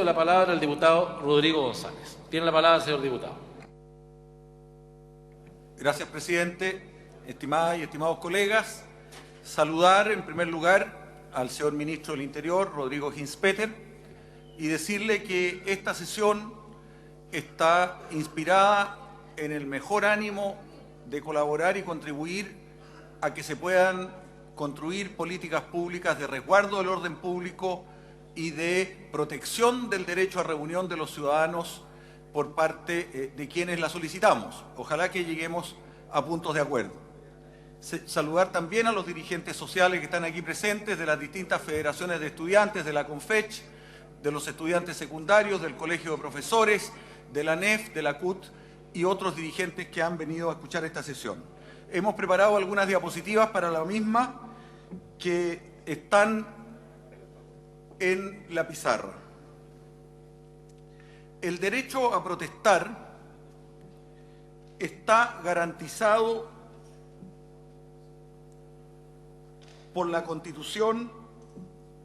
la palabra al diputado Rodrigo González. Tiene la palabra, señor diputado. Gracias, presidente. Estimadas y estimados colegas, saludar en primer lugar al señor ministro del Interior, Rodrigo Ginzpeter, y decirle que esta sesión está inspirada en el mejor ánimo de colaborar y contribuir a que se puedan construir políticas públicas de resguardo del orden público y de protección del derecho a reunión de los ciudadanos por parte de quienes la solicitamos. Ojalá que lleguemos a puntos de acuerdo. Saludar también a los dirigentes sociales que están aquí presentes, de las distintas federaciones de estudiantes, de la CONFECH, de los estudiantes secundarios, del Colegio de Profesores, de la ANEF, de la CUT y otros dirigentes que han venido a escuchar esta sesión. Hemos preparado algunas diapositivas para la misma que están en la pizarra. El derecho a protestar está garantizado por la Constitución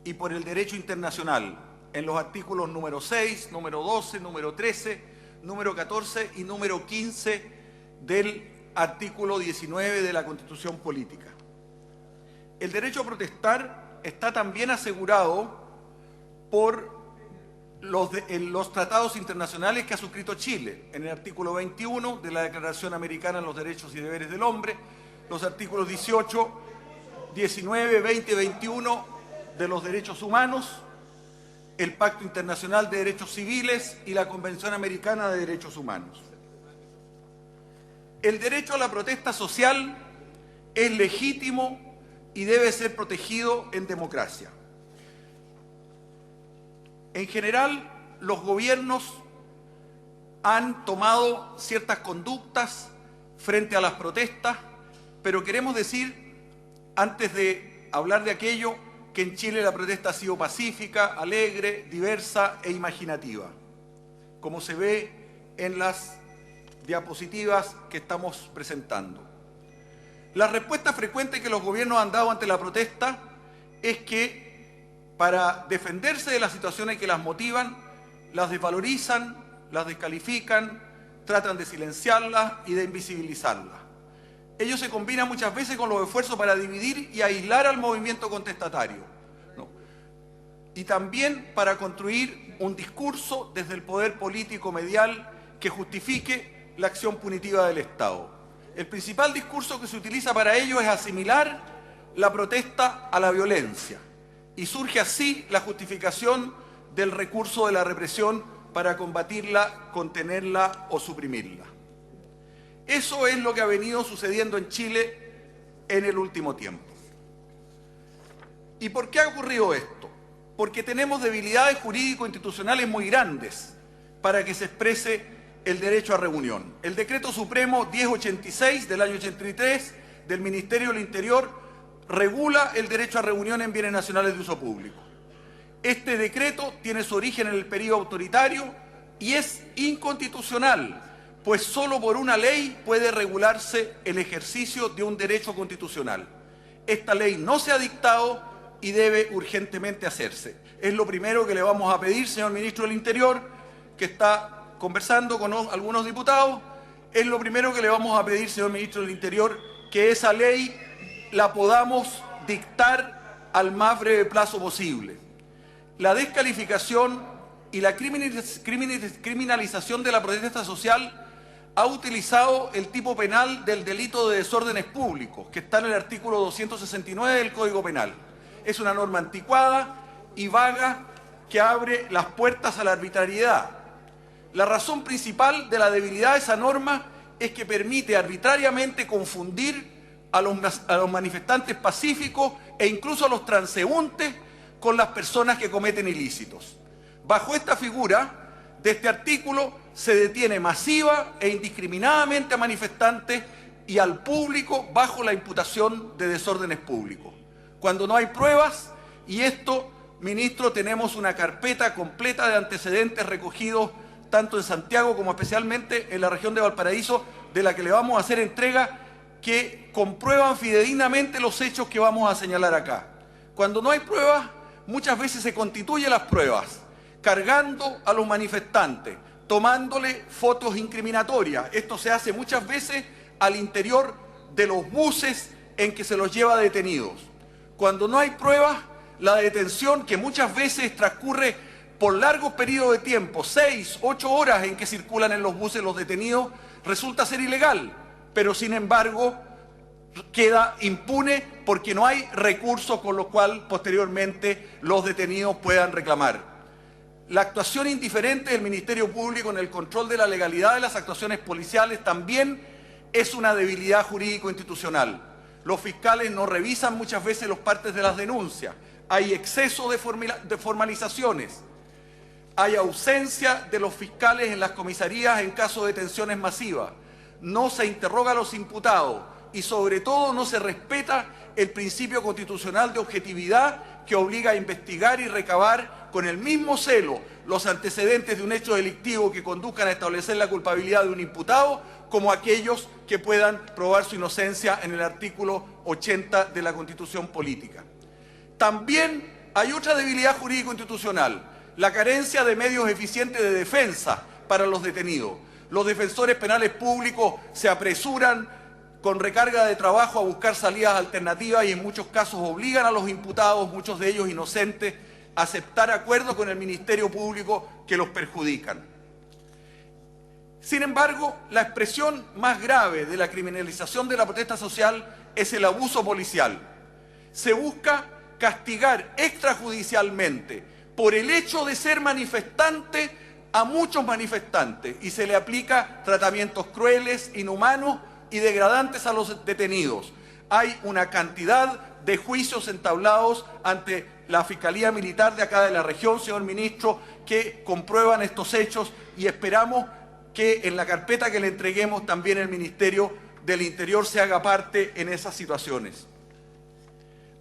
y por el derecho internacional, en los artículos número 6, número 12, número 13, número 14 y número 15 del artículo 19 de la Constitución Política. El derecho a protestar está también asegurado por los tratados internacionales que ha suscrito Chile, en el artículo 21 de la Declaración Americana de los Derechos y Deberes del Hombre, los artículos 18, 19, 20 y 21 de los derechos humanos, el Pacto Internacional de Derechos Civiles y la Convención Americana de Derechos Humanos. El derecho a la protesta social es legítimo y debe ser protegido en democracia. En general, los gobiernos han tomado ciertas conductas frente a las protestas, pero queremos decir, antes de hablar de aquello, que en Chile la protesta ha sido pacífica, alegre, diversa e imaginativa, como se ve en las diapositivas que estamos presentando. La respuesta frecuente que los gobiernos han dado ante la protesta es que para defenderse de las situaciones que las motivan, las desvalorizan, las descalifican, tratan de silenciarlas y de invisibilizarlas. Ello se combina muchas veces con los esfuerzos para dividir y aislar al movimiento contestatario, ¿no? Y también para construir un discurso desde el poder político medial que justifique la acción punitiva del Estado. El principal discurso que se utiliza para ello es asimilar la protesta a la violencia, y surge así la justificación del recurso de la represión para combatirla, contenerla o suprimirla. Eso es lo que ha venido sucediendo en Chile en el último tiempo. ¿Y por qué ha ocurrido esto? Porque tenemos debilidades jurídico-institucionales muy grandes para que se exprese el derecho a reunión. El Decreto Supremo 1086 del año 83 del Ministerio del Interior regula el derecho a reunión en bienes nacionales de uso público. Este decreto tiene su origen en el periodo autoritario y es inconstitucional, pues solo por una ley puede regularse el ejercicio de un derecho constitucional. Esta ley no se ha dictado y debe urgentemente hacerse. Es lo primero que le vamos a pedir, señor ministro del Interior, que está conversando con algunos diputados. Es lo primero que le vamos a pedir, señor ministro del Interior, que esa ley la podamos dictar al más breve plazo posible. La descalificación y la criminalización de la protesta social ha utilizado el tipo penal del delito de desórdenes públicos, que está en el artículo 269 del Código Penal. Es una norma anticuada y vaga que abre las puertas a la arbitrariedad. La razón principal de la debilidad de esa norma es que permite arbitrariamente confundir a los manifestantes pacíficos e incluso a los transeúntes con las personas que cometen ilícitos. Bajo esta figura de este artículo se detiene masiva e indiscriminadamente a manifestantes y al público bajo la imputación de desórdenes públicos. Cuando no hay pruebas, y esto, ministro, tenemos una carpeta completa de antecedentes recogidos tanto en Santiago como especialmente en la región de Valparaíso, de la que le vamos a hacer entrega, que comprueban fidedignamente los hechos que vamos a señalar acá. Cuando no hay pruebas, muchas veces se constituyen las pruebas, cargando a los manifestantes, tomándole fotos incriminatorias. Esto se hace muchas veces al interior de los buses en que se los lleva detenidos. Cuando no hay pruebas, la detención, que muchas veces transcurre por largos periodos de tiempo, 6, 8 horas en que circulan en los buses los detenidos, resulta ser ilegal, pero sin embargo queda impune porque no hay recursos con los cuales posteriormente los detenidos puedan reclamar. La actuación indiferente del Ministerio Público en el control de la legalidad de las actuaciones policiales también es una debilidad jurídico-institucional. Los fiscales no revisan muchas veces los partes de las denuncias, hay exceso de formalizaciones, hay ausencia de los fiscales en las comisarías en caso de detenciones masivas, no se interroga a los imputados y sobre todo no se respeta el principio constitucional de objetividad que obliga a investigar y recabar con el mismo celo los antecedentes de un hecho delictivo que conduzcan a establecer la culpabilidad de un imputado, como aquellos que puedan probar su inocencia en el artículo 80 de la Constitución Política. También hay otra debilidad jurídico-institucional, la carencia de medios eficientes de defensa para los detenidos. Los defensores penales públicos se apresuran con recarga de trabajo a buscar salidas alternativas y en muchos casos obligan a los imputados, muchos de ellos inocentes, a aceptar acuerdos con el Ministerio Público que los perjudican. Sin embargo, la expresión más grave de la criminalización de la protesta social es el abuso policial. Se busca castigar extrajudicialmente por el hecho de ser manifestante a muchos manifestantes y se le aplica tratamientos crueles, inhumanos y degradantes a los detenidos. Hay una cantidad de juicios entablados ante la Fiscalía Militar de acá de la región, señor ministro, que comprueban estos hechos y esperamos que en la carpeta que le entreguemos también el Ministerio del Interior se haga parte en esas situaciones.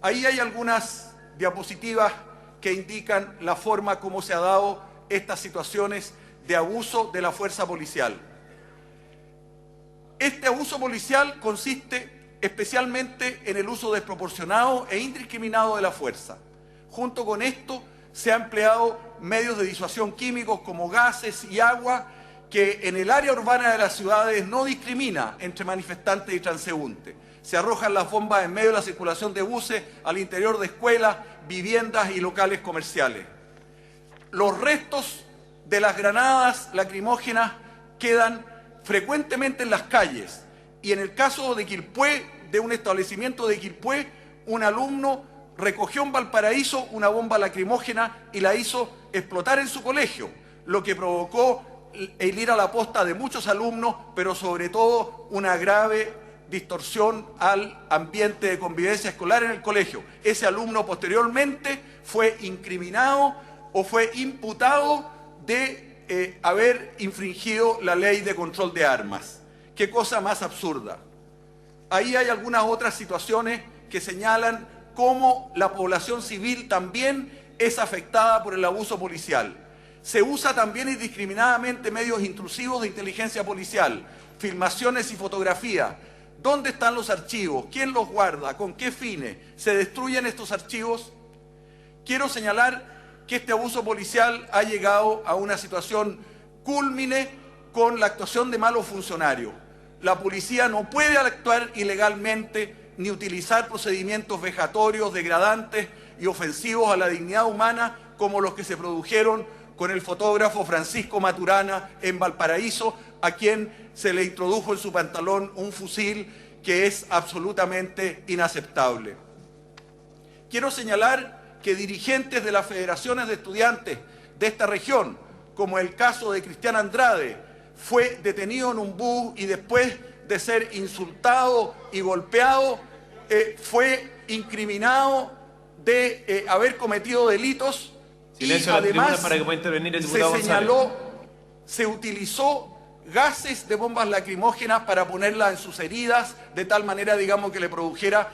Ahí hay algunas diapositivas que indican la forma como se ha dado estas situaciones de abuso de la fuerza policial. Este abuso policial consiste especialmente en el uso desproporcionado e indiscriminado de la fuerza. Junto con esto se han empleado medios de disuasión químicos como gases y agua que en el área urbana de las ciudades no discrimina entre manifestantes y transeúntes. Se arrojan las bombas en medio de la circulación de buses, al interior de escuelas, viviendas y locales comerciales. Los restos de las granadas lacrimógenas quedan frecuentemente en las calles y en el caso de Quilpué, de un establecimiento de Quilpué, un alumno recogió en Valparaíso una bomba lacrimógena y la hizo explotar en su colegio, lo que provocó el ir a la posta de muchos alumnos, pero sobre todo una grave distorsión al ambiente de convivencia escolar en el colegio. Ese alumno posteriormente fue incriminado o fue imputado de haber infringido la ley de control de armas. Qué cosa más absurda. Ahí hay algunas otras situaciones que señalan cómo la población civil también es afectada por el abuso policial. Se usa también indiscriminadamente medios intrusivos de inteligencia policial, filmaciones y fotografías. ¿Dónde están los archivos? ¿Quién los guarda? ¿Con qué fines? ¿Se destruyen estos archivos? Quiero señalar que este abuso policial ha llegado a una situación cúlmine con la actuación de malos funcionarios. La policía no puede actuar ilegalmente ni utilizar procedimientos vejatorios, degradantes y ofensivos a la dignidad humana como los que se produjeron con el fotógrafo Francisco Maturana en Valparaíso, a quien se le introdujo en su pantalón un fusil que es absolutamente inaceptable. Quiero señalar que dirigentes de las federaciones de estudiantes de esta región, como el caso de Cristian Andrade, fue detenido en un bus y después de ser insultado y golpeado, fue incriminado de haber cometido delitos. Silencio y además para que pueda intervenir el diputado se señaló, se utilizó gases de bombas lacrimógenas para ponerlas en sus heridas, de tal manera, digamos, que le produjera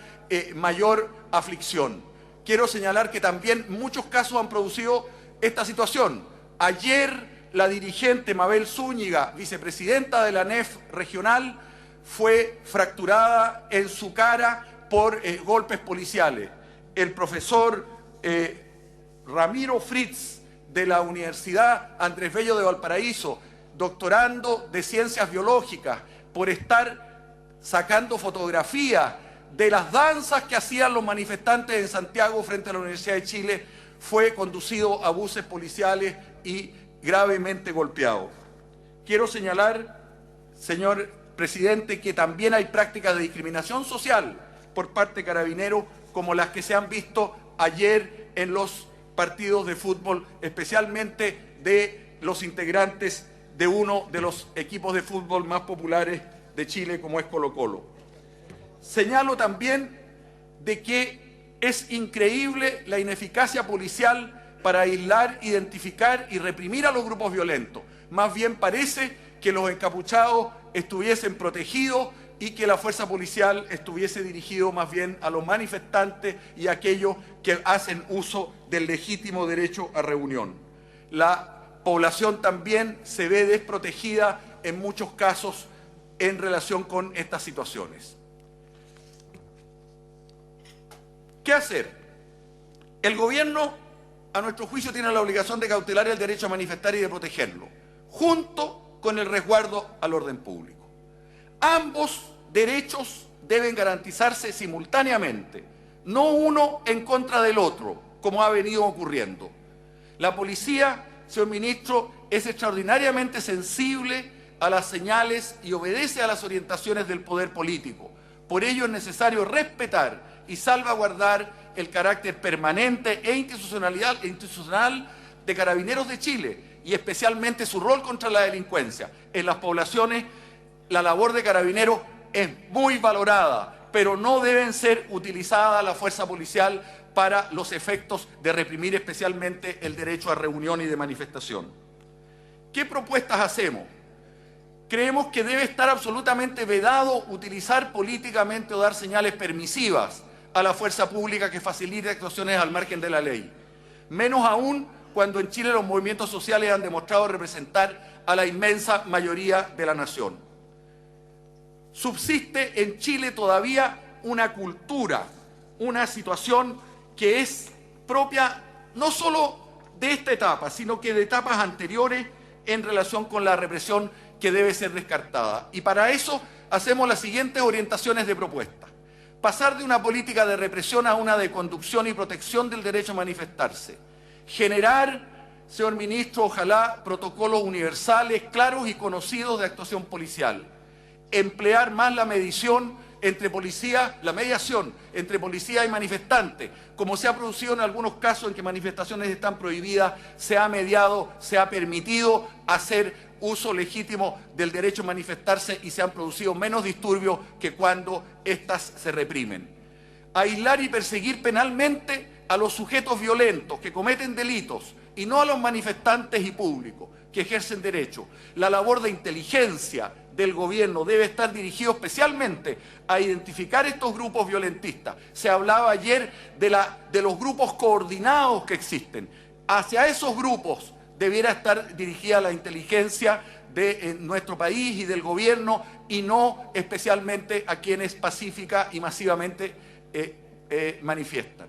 mayor aflicción. Quiero señalar que también muchos casos han producido esta situación. Ayer la dirigente Mabel Zúñiga, vicepresidenta de la ANEF regional, fue fracturada en su cara por golpes policiales. El profesor Ramiro Fritz, de la Universidad Andrés Bello de Valparaíso, doctorando de Ciencias Biológicas, por estar sacando fotografías de las danzas que hacían los manifestantes en Santiago frente a la Universidad de Chile, fue conducido a buses policiales y gravemente golpeado. Quiero señalar, señor presidente, que también hay prácticas de discriminación social por parte de Carabineros, como las que se han visto ayer en los partidos de fútbol, especialmente de los integrantes de uno de los equipos de fútbol más populares de Chile, como es Colo-Colo. Señalo también de que es increíble la ineficacia policial para aislar, identificar y reprimir a los grupos violentos. Más bien parece que los encapuchados estuviesen protegidos y que la fuerza policial estuviese dirigido más bien a los manifestantes y a aquellos que hacen uso del legítimo derecho a reunión. La población también se ve desprotegida en muchos casos en relación con estas situaciones. ¿Qué hacer? El gobierno, a nuestro juicio, tiene la obligación de cautelar el derecho a manifestar y de protegerlo, junto con el resguardo al orden público. Ambos derechos deben garantizarse simultáneamente, no uno en contra del otro, como ha venido ocurriendo. La policía, señor ministro, es extraordinariamente sensible a las señales y obedece a las orientaciones del poder político. Por ello es necesario respetar y salvaguardar el carácter permanente e institucional de Carabineros de Chile y especialmente su rol contra la delincuencia. En las poblaciones la labor de Carabineros es muy valorada, pero no deben ser utilizada la fuerza policial para los efectos de reprimir especialmente el derecho a reunión y de manifestación. ¿Qué propuestas hacemos? Creemos que debe estar absolutamente vedado utilizar políticamente o dar señales permisivas a la fuerza pública que facilite actuaciones al margen de la ley. Menos aún cuando en Chile los movimientos sociales han demostrado representar a la inmensa mayoría de la nación. Subsiste en Chile todavía una cultura, una situación que es propia no solo de esta etapa, sino que de etapas anteriores en relación con la represión que debe ser descartada. Y para eso hacemos las siguientes orientaciones de propuesta. Pasar de una política de represión a una de conducción y protección del derecho a manifestarse. Generar, señor ministro, ojalá protocolos universales, claros y conocidos de actuación policial. Emplear más la mediación entre policía y manifestantes, como se ha producido en algunos casos en que manifestaciones están prohibidas, se ha mediado, se ha permitido hacer uso legítimo del derecho a manifestarse y se han producido menos disturbios que cuando éstas se reprimen. Aislar y perseguir penalmente a los sujetos violentos que cometen delitos y no a los manifestantes y públicos que ejercen derecho. La labor de inteligencia del gobierno debe estar dirigido especialmente a identificar estos grupos violentistas. Se hablaba ayer de los grupos coordinados que existen. Hacia esos grupos debiera estar dirigida la inteligencia de nuestro país y del gobierno y no especialmente a quienes pacífica y masivamente manifiestan.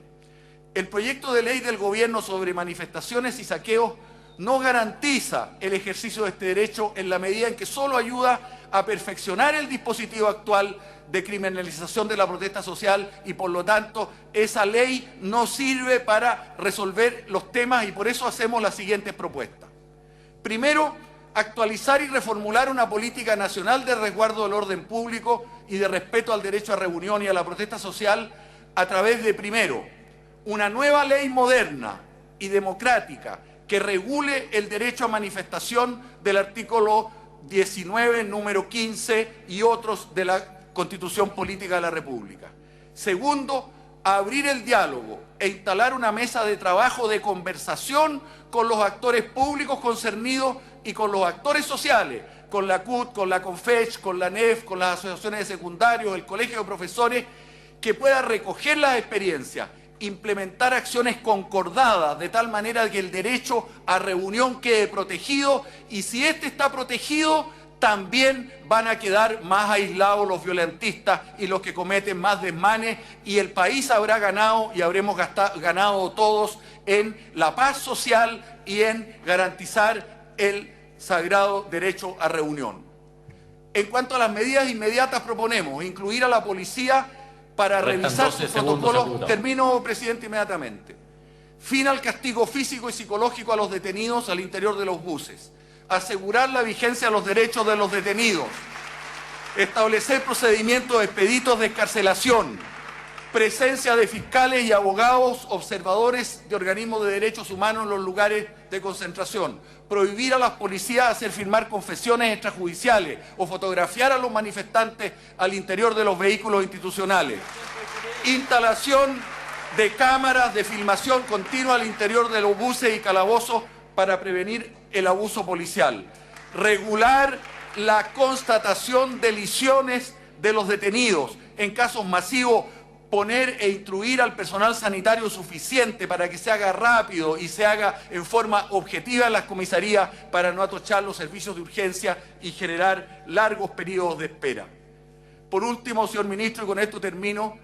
El proyecto de ley del gobierno sobre manifestaciones y saqueos no garantiza el ejercicio de este derecho en la medida en que solo ayuda a perfeccionar el dispositivo actual de criminalización de la protesta social y por lo tanto esa ley no sirve para resolver los temas y por eso hacemos las siguientes propuestas. Primero, actualizar y reformular una política nacional de resguardo del orden público y de respeto al derecho a reunión y a la protesta social a través de, primero, una nueva ley moderna y democrática que regule el derecho a manifestación del artículo 19, número 15 y otros de la Constitución Política de la República. Segundo, abrir el diálogo e instalar una mesa de trabajo de conversación con los actores públicos concernidos y con los actores sociales, con la CUT, con la CONFECH, con la NEF, con las asociaciones de secundarios, el colegio de profesores, que pueda recoger las experiencias, implementar acciones concordadas de tal manera que el derecho a reunión quede protegido y si éste está protegido también van a quedar más aislados los violentistas y los que cometen más desmanes y el país habrá ganado y habremos ganado todos en la paz social y en garantizar el sagrado derecho a reunión. En cuanto a las medidas inmediatas, proponemos incluir a la policía para revisar sus protocolos. Termino, presidente, inmediatamente. Fin al castigo físico y psicológico a los detenidos al interior de los buses. Asegurar la vigencia de los derechos de los detenidos. Establecer procedimientos expeditos de excarcelación. Presencia de fiscales y abogados observadores de organismos de derechos humanos en los lugares de concentración. Prohibir a las policías hacer firmar confesiones extrajudiciales o fotografiar a los manifestantes al interior de los vehículos institucionales. Instalación de cámaras de filmación continua al interior de los buses y calabozos para prevenir el abuso policial. Regular la constatación de lesiones de los detenidos. En casos masivos, poner e instruir al personal sanitario suficiente para que se haga rápido y se haga en forma objetiva en las comisarías para no atochar los servicios de urgencia y generar largos periodos de espera. Por último, señor ministro, y con esto termino,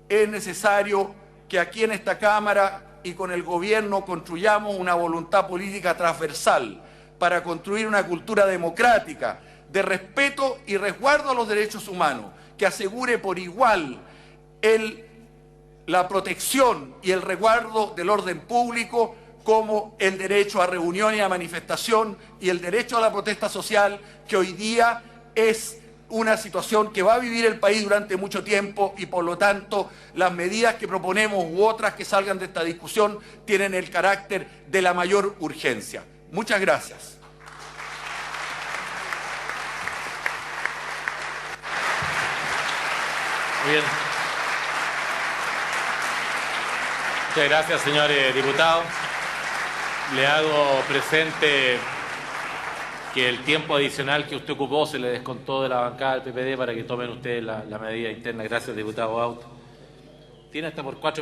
es necesario que aquí en esta Cámara y con el Gobierno construyamos una voluntad política transversal para construir una cultura democrática de respeto y resguardo a los derechos humanos, que asegure por igual la protección y el resguardo del orden público, como el derecho a reunión y a manifestación y el derecho a la protesta social, que hoy día es una situación que va a vivir el país durante mucho tiempo y por lo tanto las medidas que proponemos u otras que salgan de esta discusión tienen el carácter de la mayor urgencia. Muchas gracias. Muy bien. Muchas gracias, señor diputado. Le hago presente que el tiempo adicional que usted ocupó se le descontó de la bancada del PPD para que tomen ustedes la medida interna. Gracias, diputado Aut. Tiene hasta por 4